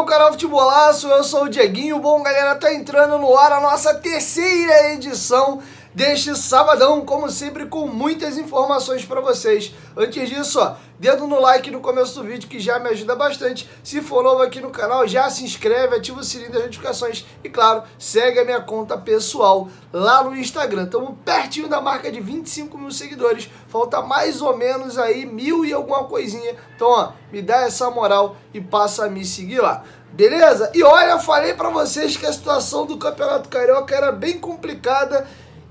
meu canal Futebolaço, eu sou o Dieguinho. Bom, galera, tá entrando no ar a nossa terceira edição deste sabadão, como sempre, com muitas informações para vocês. Antes disso, ó, dedo no like no começo do vídeo que já me ajuda bastante. Se for novo aqui no canal, já se inscreve, ativa o sininho das notificações e, claro, segue a minha conta pessoal lá no Instagram. Estamos pertinho da marca de 25 mil seguidores, falta mais ou menos aí 1000 e alguma coisinha. Então, ó, me dá essa moral e passa a me seguir lá. Beleza? E olha, falei pra vocês que a situação do Campeonato Carioca era bem complicada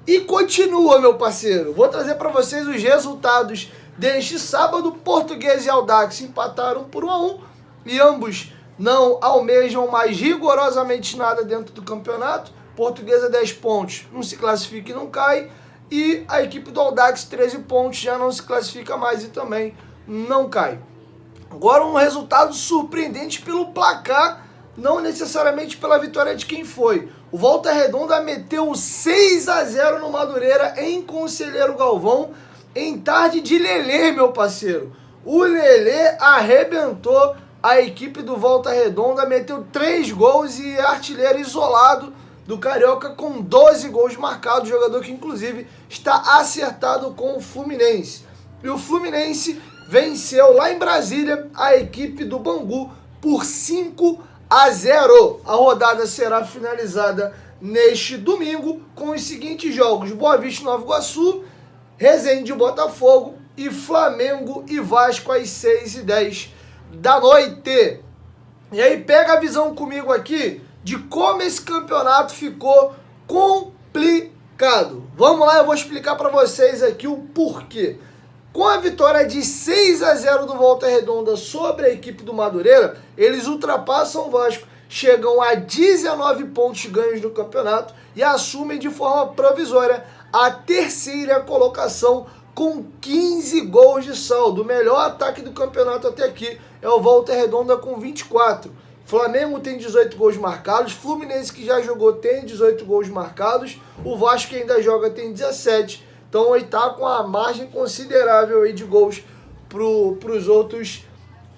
e continua, meu parceiro. Vou trazer pra vocês os resultados deste sábado. Portuguesa e Audax empataram por 1-1 e ambos não almejam mais rigorosamente nada dentro do campeonato. Portuguesa 10 pontos, não se classifica e não cai. E a equipe do Audax 13 pontos, já não se classifica mais e também não cai. Agora um resultado surpreendente pelo placar, não necessariamente pela vitória de quem foi. O Volta Redonda meteu 6-0 no Madureira em Conselheiro Galvão, em tarde de Lelê, meu parceiro. O Lelê arrebentou a equipe do Volta Redonda, meteu 3 gols e é artilheiro isolado do Carioca com 12 gols marcados, jogador que inclusive está acertado com o Fluminense. E o Fluminense venceu lá em Brasília a equipe do Bangu por 5-0. A rodada será finalizada neste domingo com os seguintes jogos: Boa Vista e Nova Iguaçu, Resende e Botafogo e Flamengo e Vasco às 6h10 da noite. E aí pega a visão comigo aqui de como esse campeonato ficou complicado. Vamos lá, eu vou explicar para vocês aqui o porquê. Com a vitória de 6-0 do Volta Redonda sobre a equipe do Madureira, eles ultrapassam o Vasco, chegam a 19 pontos ganhos no campeonato e assumem de forma provisória a terceira colocação com 15 gols de saldo. O melhor ataque do campeonato até aqui é o Volta Redonda com 24. Flamengo tem 18 gols marcados, Fluminense, que já jogou, tem 18 gols marcados, o Vasco, que ainda joga, tem 17. Então ele está com uma margem considerável aí de gols para os outros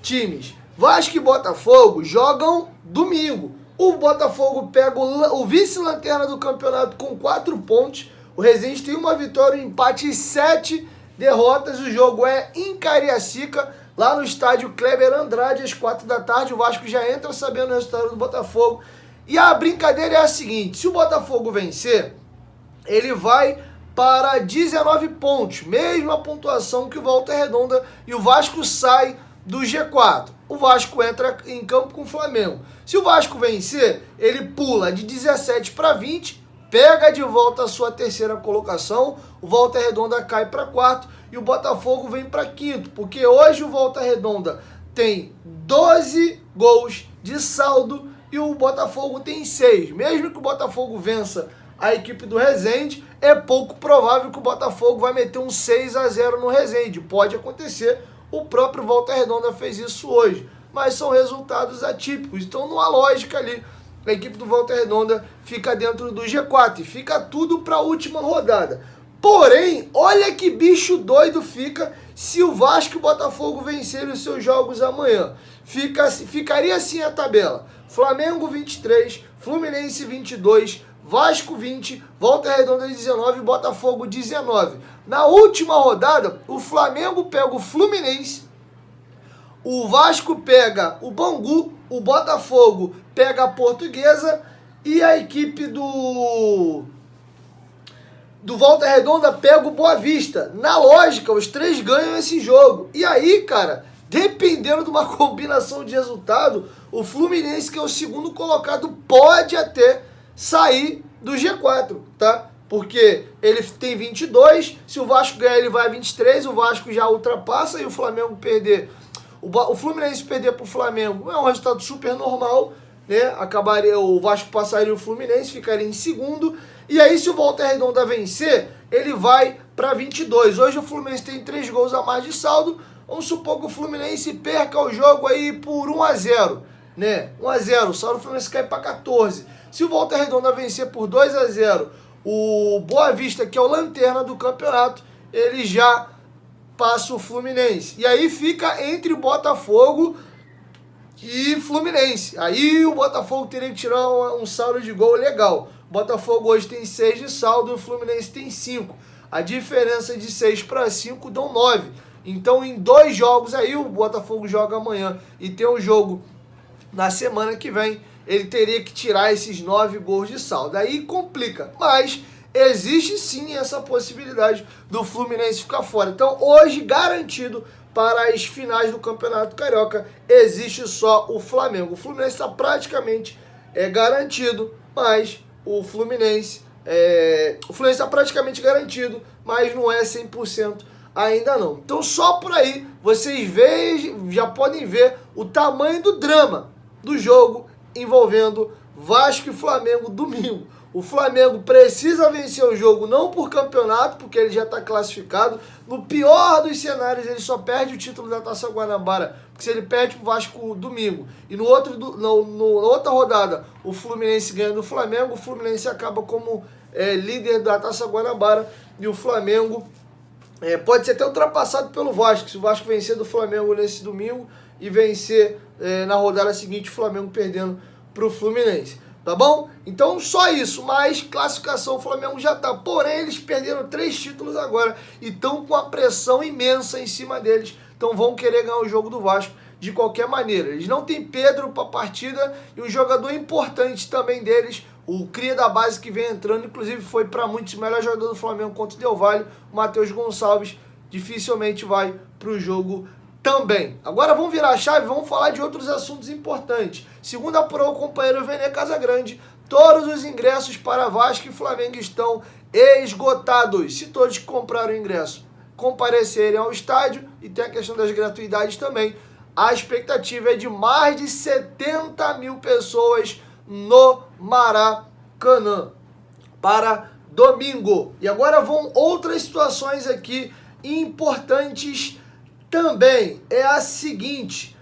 times. Vasco e Botafogo jogam domingo. O Botafogo pega o vice-lanterna do campeonato com 4 pontos. O Resende tem uma vitória, um empate e 7 derrotas. O jogo é em Cariacica, lá no estádio Kleber Andrade, às 4 da tarde. O Vasco já entra sabendo o resultado do Botafogo. E a brincadeira é a seguinte: se o Botafogo vencer, ele vai para 19 pontos, mesma pontuação que o Volta Redonda, e o Vasco sai do G4. O Vasco entra em campo com o Flamengo. Se o Vasco vencer, ele pula de 17 para 20, pega de volta a sua terceira colocação, o Volta Redonda cai para quarto e o Botafogo vem para quinto, porque hoje o Volta Redonda tem 12 gols de saldo e o Botafogo tem 6. Mesmo que o Botafogo vença a equipe do Resende, é pouco provável que o Botafogo vai meter um 6-0 no Resende. Pode acontecer, o próprio Volta Redonda fez isso hoje, mas são resultados atípicos. Então, numa lógica ali, a equipe do Volta Redonda fica dentro do G4 e fica tudo para a última rodada. Porém, olha que bicho doido fica se o Vasco e o Botafogo vencerem os seus jogos amanhã. Ficaria assim a tabela: Flamengo 23, Fluminense 22, Vasco 20, Volta Redonda 19, Botafogo 19. Na última rodada, o Flamengo pega o Fluminense, o Vasco pega o Bangu, o Botafogo pega a Portuguesa e a equipe do Volta Redonda pega o Boa Vista. Na lógica, os três ganham esse jogo. E aí, cara, dependendo de uma combinação de resultado, o Fluminense, que é o segundo colocado, pode até sair do G4, tá? Porque ele tem 22, se o Vasco ganhar ele vai a 23, o Vasco já ultrapassa e o Flamengo perder, o Fluminense perder para o Flamengo é um resultado super normal, né? O Vasco passaria o Fluminense, ficaria em segundo, e aí se o Volta Redonda vencer, ele vai para 22. Hoje o Fluminense tem 3 gols a mais de saldo, vamos supor que o Fluminense perca o jogo aí por 1-0, né? 1-0, o saldo do Fluminense cai para 14. Se o Volta Redonda vencer por 2-0, o Boa Vista, que é o lanterna do campeonato, ele já passa o Fluminense. E aí fica entre o Botafogo e Fluminense. Aí o Botafogo teria que tirar um saldo de gol legal. O Botafogo hoje tem 6 de saldo e o Fluminense tem 5. A diferença de 6 para 5 dão 9. Então, em 2 jogos aí, o Botafogo joga amanhã e tem um jogo na semana que vem, ele teria que tirar esses 9 gols de saldo. Aí complica, mas existe sim essa possibilidade do Fluminense ficar fora. Então, hoje, garantido para as finais do Campeonato Carioca, existe só o Flamengo. O Fluminense está praticamente garantido, mas o Fluminense está praticamente garantido, mas não é 100% ainda não. Então, só por aí, vocês já podem ver o tamanho do drama do jogo envolvendo Vasco e Flamengo domingo. O Flamengo precisa vencer o jogo não por campeonato, porque ele já está classificado. No pior dos cenários, ele só perde o título da Taça Guanabara, porque se ele perde o Vasco domingo e na outra rodada o Fluminense ganha do Flamengo, o Fluminense acaba como líder da Taça Guanabara e o Flamengo pode ser até ultrapassado pelo Vasco, se o Vasco vencer do Flamengo nesse domingo e vencer na rodada seguinte o Flamengo perdendo para o Fluminense. Tá bom? Então só isso, mas classificação o Flamengo já tá. Porém, eles perderam 3 títulos agora e estão com a pressão imensa em cima deles. Então vão querer ganhar o jogo do Vasco de qualquer maneira. Eles não têm Pedro para a partida e um jogador importante também deles, o cria da base que vem entrando, inclusive foi para muitos o melhor jogador do Flamengo contra o Del Valle, o Matheus Gonçalves, dificilmente vai para o jogo também. Agora vamos virar a chave, vamos falar de outros assuntos importantes. Segundo apurou o companheiro Vene Casagrande, todos os ingressos para Vasco e Flamengo estão esgotados. Se todos que compraram o ingresso comparecerem ao estádio, e tem a questão das gratuidades também, a expectativa é de mais de 70 mil pessoas no Maracanã para domingo. E agora vão outras situações aqui importantes também. É a seguinte,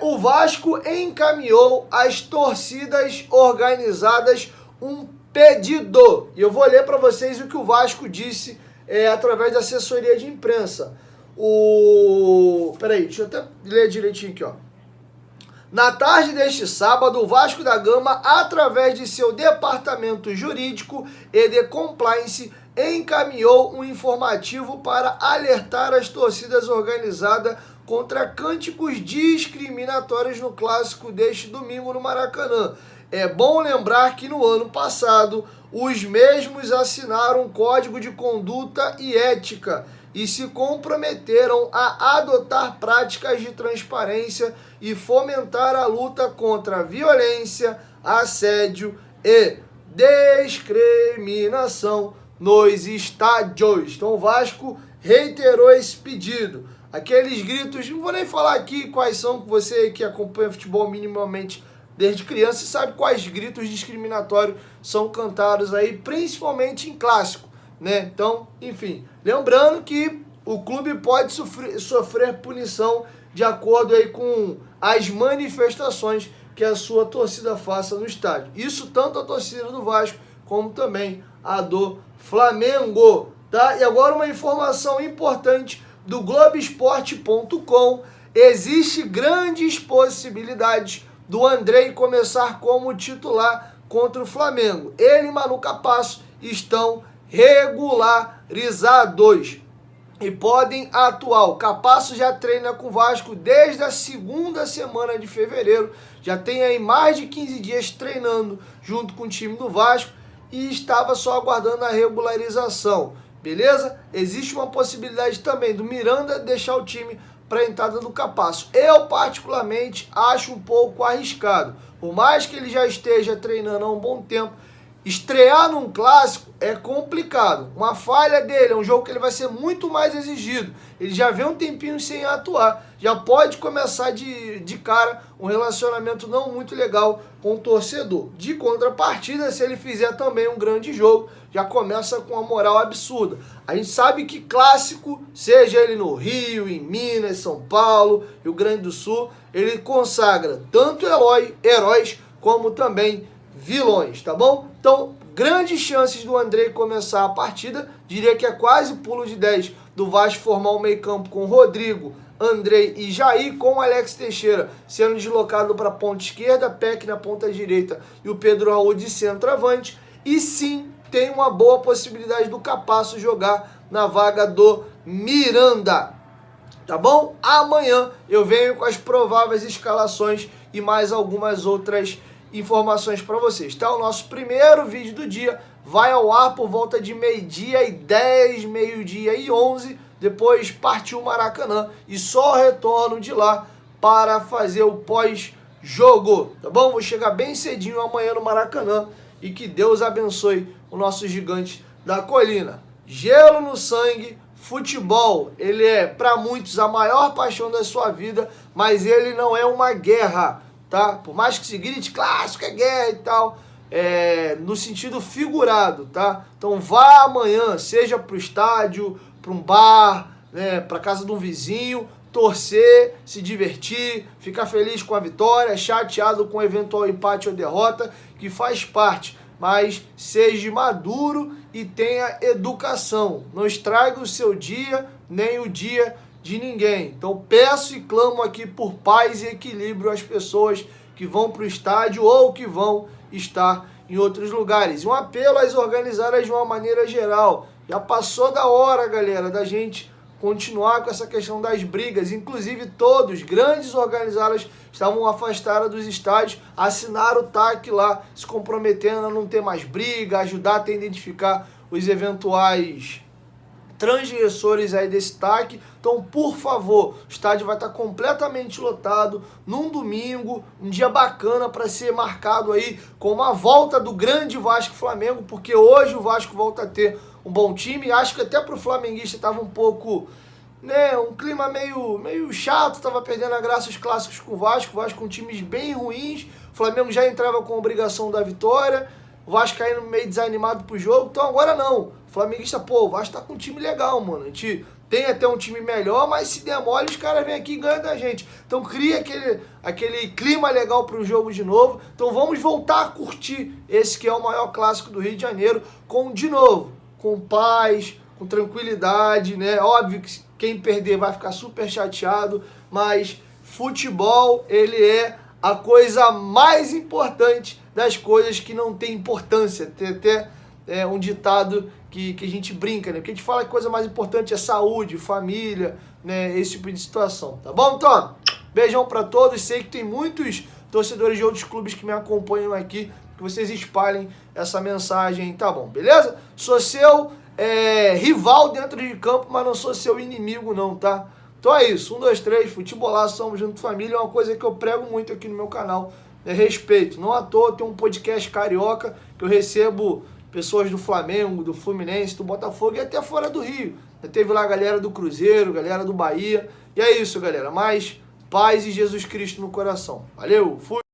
o Vasco encaminhou às torcidas organizadas um pedido. E eu vou ler para vocês o que o Vasco disse através da assessoria de imprensa. Peraí, deixa eu até ler direitinho aqui, ó. Na tarde deste sábado, o Vasco da Gama, através de seu departamento jurídico e de compliance, encaminhou um informativo para alertar as torcidas organizadas contra cânticos discriminatórios no clássico deste domingo no Maracanã. É bom lembrar que no ano passado, os mesmos assinaram um código de conduta e ética e se comprometeram a adotar práticas de transparência e fomentar a luta contra a violência, assédio e discriminação nos estádios. Então o Vasco reiterou esse pedido. Aqueles gritos, não vou nem falar aqui quais são, você que acompanha futebol minimamente desde criança sabe quais gritos discriminatórios são cantados aí, principalmente em clássico, né? Então, enfim, lembrando que o clube pode sofrer punição de acordo aí com as manifestações que a sua torcida faça no estádio. Isso tanto a torcida do Vasco como também a do Flamengo, tá? E agora uma informação importante do Globoesporte.com. Existe grandes possibilidades do Andrei começar como titular contra o Flamengo. Ele e Manu Capasso estão regularizados e podem atuar. O Capasso já treina com o Vasco desde a segunda semana de fevereiro, já tem aí mais de 15 dias treinando junto com o time do Vasco e estava só aguardando a regularização, beleza? Existe uma possibilidade também do Miranda deixar o time para a entrada do Capasso. Eu, particularmente, acho um pouco arriscado. Por mais que ele já esteja treinando há um bom tempo, estrear num clássico é complicado. Uma falha dele, é um jogo que ele vai ser muito mais exigido. Ele já vê um tempinho sem atuar. Já pode começar de cara um relacionamento não muito legal com o torcedor. De contrapartida, se ele fizer também um grande jogo, já começa com uma moral absurda. A gente sabe que clássico, seja ele no Rio, em Minas, São Paulo, Rio Grande do Sul, ele consagra tanto heróis como também vilões, tá bom? Então, grandes chances do Andrei começar a partida. Diria que é quase pulo de 10 do Vasco formar um meio campo com Rodrigo, Andrei e Jair, com o Alex Teixeira sendo deslocado para a ponta esquerda, Peck na ponta direita e o Pedro Raul de centroavante. E sim, tem uma boa possibilidade do Capasso jogar na vaga do Miranda. Tá bom? Amanhã eu venho com as prováveis escalações e mais algumas outras informações para vocês, tá? O nosso primeiro vídeo do dia vai ao ar por volta de 12h10, 12h11, depois partiu o Maracanã e só retorno de lá para fazer o pós-jogo, tá bom? Vou chegar bem cedinho amanhã no Maracanã e que Deus abençoe o nosso gigante da colina. Gelo no sangue. Futebol, ele é para muitos a maior paixão da sua vida, mas ele não é uma guerra, tá? Por mais que se grite clássico, é guerra e tal, no sentido figurado, tá? Então vá amanhã, seja para o estádio, para um bar, né, para casa de um vizinho, torcer, se divertir, ficar feliz com a vitória, chateado com o eventual empate ou derrota, que faz parte. Mas seja maduro e tenha educação. Não estrague o seu dia, nem o dia de ninguém. Então peço e clamo aqui por paz e equilíbrio às pessoas que vão para o estádio ou que vão estar em outros lugares. Um apelo às organizadas de uma maneira geral. Já passou da hora, galera, da gente continuar com essa questão das brigas. Inclusive todos, grandes organizadas, estavam afastadas dos estádios, assinaram o TAC lá, se comprometendo a não ter mais briga, ajudar a identificar os eventuais transgressores aí desse TAC. Então, por favor, o estádio vai estar completamente lotado num domingo, um dia bacana para ser marcado aí com uma volta do grande Vasco Flamengo, porque hoje o Vasco volta a ter um bom time. Acho que até para o flamenguista estava um pouco, né, um clima meio chato, estava perdendo a graça os clássicos com o Vasco com times bem ruins. O Flamengo já entrava com a obrigação da vitória, o Vasco caindo meio desanimado pro jogo. Então agora não, o flamenguista, pô, o Vasco tá com um time legal, mano, a gente tem até um time melhor, mas se der mole os caras vêm aqui e ganham da gente. Então cria aquele clima legal pro jogo de novo. Então vamos voltar a curtir esse que é o maior clássico do Rio de Janeiro, de novo, com paz, com tranquilidade, né? Óbvio que quem perder vai ficar super chateado, mas futebol, ele é a coisa mais importante das coisas que não tem importância. Tem até um ditado que a gente brinca, né? Porque a gente fala que a coisa mais importante é saúde, família, né? Esse tipo de situação, tá bom? Então, beijão pra todos. Sei que tem muitos torcedores de outros clubes que me acompanham aqui, que vocês espalhem essa mensagem, tá bom? Beleza? Sou seu rival dentro de campo, mas não sou seu inimigo não, tá? Então é isso, 1, 2, 3, futebolaço, somos junto família, é uma coisa que eu prego muito aqui no meu canal, é respeito. Não à toa tem um podcast carioca que eu recebo pessoas do Flamengo, do Fluminense, do Botafogo e até fora do Rio. Já teve lá a galera do Cruzeiro, galera do Bahia, e é isso, galera, mais paz e Jesus Cristo no coração. Valeu, fui!